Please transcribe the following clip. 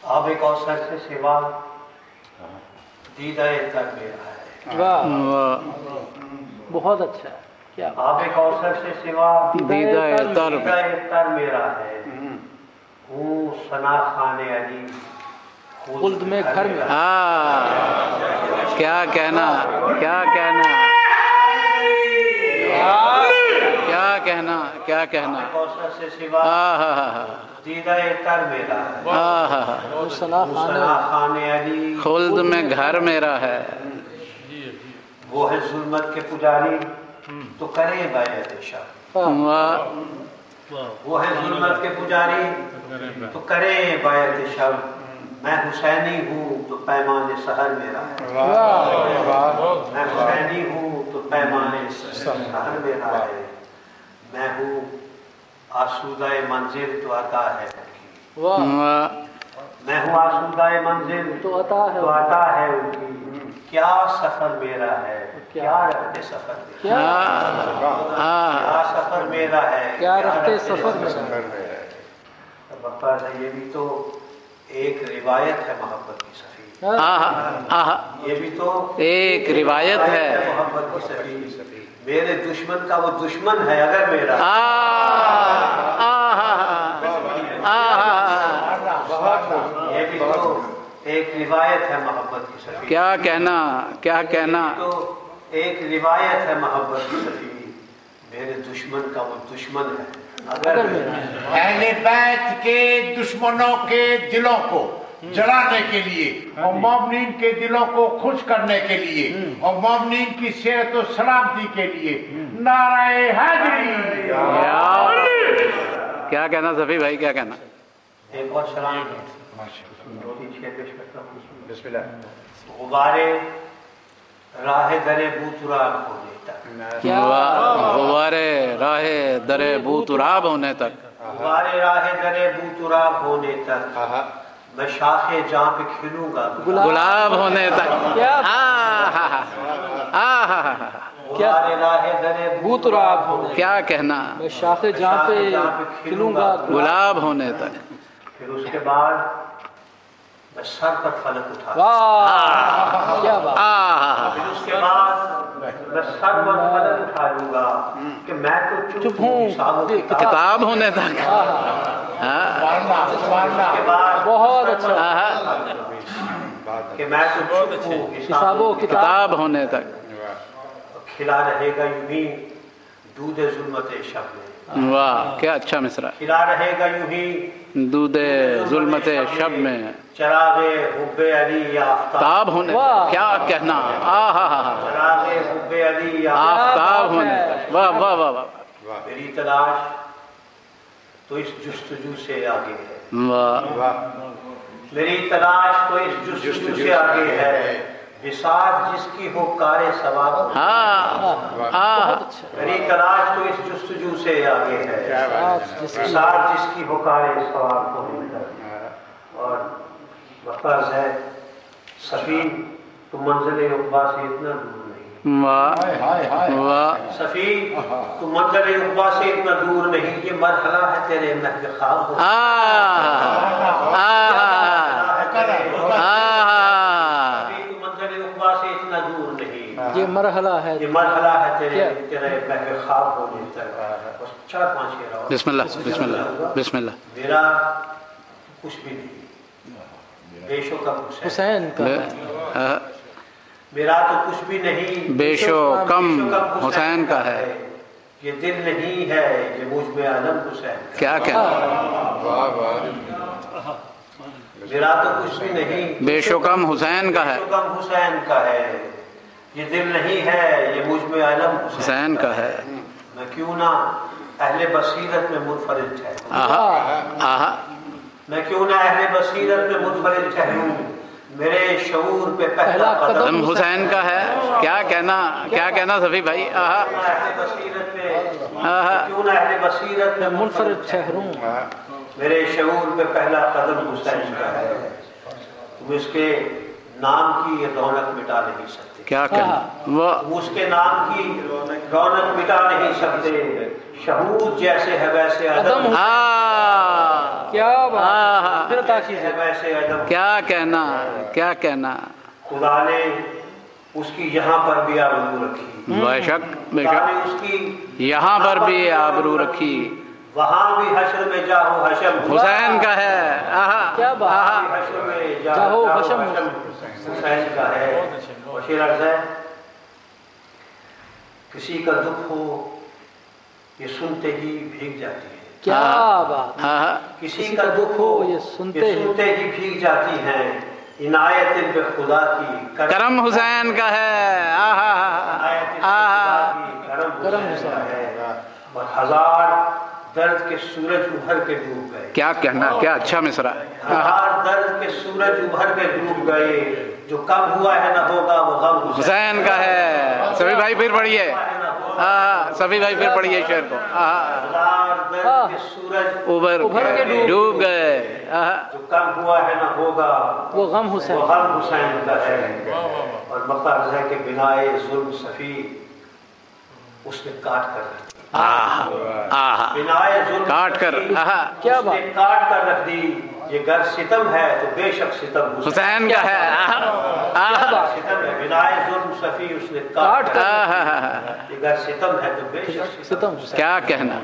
آب کوثر سے سوا دیدہ تر میرا ہے. واہ بہت اچھا. کیا آب کوثر سے سوا دیدہ تر تر میرا ہے. ہوں ثنا خان علی خلد میں گھر میں. کیا کہنا کیا کہنا کیا کہنا کیا کہنا. کوثر سے سوا دیدہ تر میرا ہے. ثنا خان علی خلد میں گھر میرا ہے. وہ ہے ظلمت کے پجاری تو کرے بیعت شب. وہ ہے ظلمت کے پجاری تو کرے بیعت شب. میں حسینی ہوں تو پیمان سحر میرا ہے. میں حسینی ہوں تو پیمان سحر میرا ہے. میں ہوں آسودہ منزل تو عطا ہے. میں ہوں آسودہ منزل تو عطا ہے ان کی. کیا سفر میرا ہے کیا رہتے سفر میرا کیا سفر میرا ہے کیا رہتے سفر میرا. بقا ہے یہ بھی تو ایک روایت ہے محبت کی سفیر. یہ بھی تو ایک روایت ہے محبت کی سفیر. میرے دشمن کا وہ دشمن ہے اگر میرا. یہ بھی تو ایک روایت ہے محبت کی سفیر. کیا کہنا کیا کہنا. تو ایک روایت ہے محبت کی سفیر. میرے دشمن کا وہ دشمن ہے اگر میرا. اہل بیت کے دشمنوں کے دلوں کو جلانے کے لیے اور مومنین کے دلوں کو خوش کرنے کے لیے اور مومنین کی صحت و سلامتی کے لیے نعرہ حیدری. کیا کہنا صفی بھائی کیا کہنا. ایک اور سلام دو تین شعر پیش کرتا ہوں. بسم اللہ. غبارے راہ در بوتراب ہونے تک. غبارے راہ در بوتراب ہونے تک. غبارے راہ در بوتراب ہونے تک. میں شاخ جہاں پہ کھلوں گا گلاب ہونے تک. غبارے راہ در بوتراب ہونے. کیا کہنا. میں شاخ جہاں پہ کھلوں گا گلاب ہونے تک. پھر اس کے بعد میں سر پر فلک اٹھا. واہ کیا بات. پھر اس کے بعد میں سر پر فلک اٹھا لوں گا کہ میں تو چپ ہوں کتاب ہونے تک. بہت اچھا. کہ میں تو چپ ہوں حساب و کتاب ہونے تک. کھلا رہے گا یوں ہی دودھ ظلمت شب میں. واہ کیا اچھا مصرع. کھلا رہے گا یوں ہی دودھ ظلمت شب میں. چراغ حب علی یا آفتاب ہونے تک. کیا کہنا. چراغ حب علی یا آفتاب ہونے تک. واہ واہ واہ واہ. میری تلاش تو اس جستجو سے آگے ہے. واہ. میری تلاش تو اس جستجو سے آگے ہے. بساط جس کی ہو کار ثواب. میری تلاش تو اس جستجو سے آگے ہے. بساط جس کی ہو کار ثواب کو مل کر. اور وقت ہے سفیر تو منزل عقبا سے اتنا دور نہیں. واہ. سفیر تو منزل عقبا سے اتنا دور نہیں. یہ مرحلہ ہے تیرے محو خواب. یہ مرحلہ ہے. یہ مرحلہ ہے تیرے محو خواب ہونے تک. چار پانچ شعر اور. بسم اللہ بسم اللہ بسم اللہ. میرا کچھ بھی نہیں بے شو کم حسین کا. میرا تو کچھ بھی نہیں بے شو کم حسین کا ہے. یہ دل نہیں ہے یہ مجھ میں علم حسین. کیا کہنا. میرا تو کچھ بھی نہیں بے شو کم حسین کا ہے. بے شو کم حسین کا ہے. یہ دل نہیں ہے یہ مجھ میں علم حسین کا ہے. میں کیوں نہ اہل بصیرت میں منفرد ٹھہروں. میں کیوں نہ اہل بصیرت میں منفرد ٹھہروں. میرے شعور پہ پہلا قدم حسین کا ہے. کیا کہنا کیا کہنا صفی بھائی. اہل بصیرت میں کیوں نہ اہل بصیرت میں منفرد ٹھہروں. میرے شعور پہ پہلا قدم حسین کا ہے. تم اس کے نام کی رونق مٹا نہیں سکتے. کیا کہنا. تم اس کے نام کی رونق مٹا نہیں سکتے. شہود جیسے ہے ویسے عدم، کیا بات، پھر تاکید ہے ویسے عدم، کیا کہنا، کیا کہنا، خدا نے اس کی یہاں پر بھی آبرو رکھی، بے شک بے خدا نے شک، اس کی یہاں پر بھی آبرو رکھی، وہاں بھی حشر میں جاہو حشم حسین کا ہے، کیا بات، حشر میں جاہو حشم حسین کا ہے۔ اور شعر عرض ہے، کسی کا دکھ ہو یہ سنتے ہی بھیگ جاتی ہے، کیا بات، کسی کا دکھ ہو یہ سنتے ہی بھیگ جاتی ہیں، عنایت پہ خدا کی کرم حسین کا ہے، کرم حسین کا ہے، اور ہزار درد کے سورج ابھر کے ڈوب گئے، کیا کہنا، کیا اچھا مصرع، ہزار درد کے سورج ابھر کے ڈوب گئے، جو کم ہوا ہے نہ ہوگا وہ غم حسین کا ہے۔ سبھی بھائی پھر پڑھیے، سبھی بھائی پھر پڑھیے شعر کو، ہزار درد کے سورج ابھر کے ڈوب گئے، جو کم ہوا ہے نہ ہوگا وہ غم حسین، وہ غم حسین کا ہے۔ اور مقصد ہے کہ بنائے ظلم صفی اس نے کاٹ کر رکھ دی، بنائے ظلم کاٹ کر، کیا اس نے کاٹ کر رکھ دی، یہ گر ستم ہے تو بے شک ستم حسین کا ہے، ستم ہے، بنائے ظلم صفی اس نے کاٹ کر، یہ گر ستم ہے تو بے شک ستم، کیا کہنا۔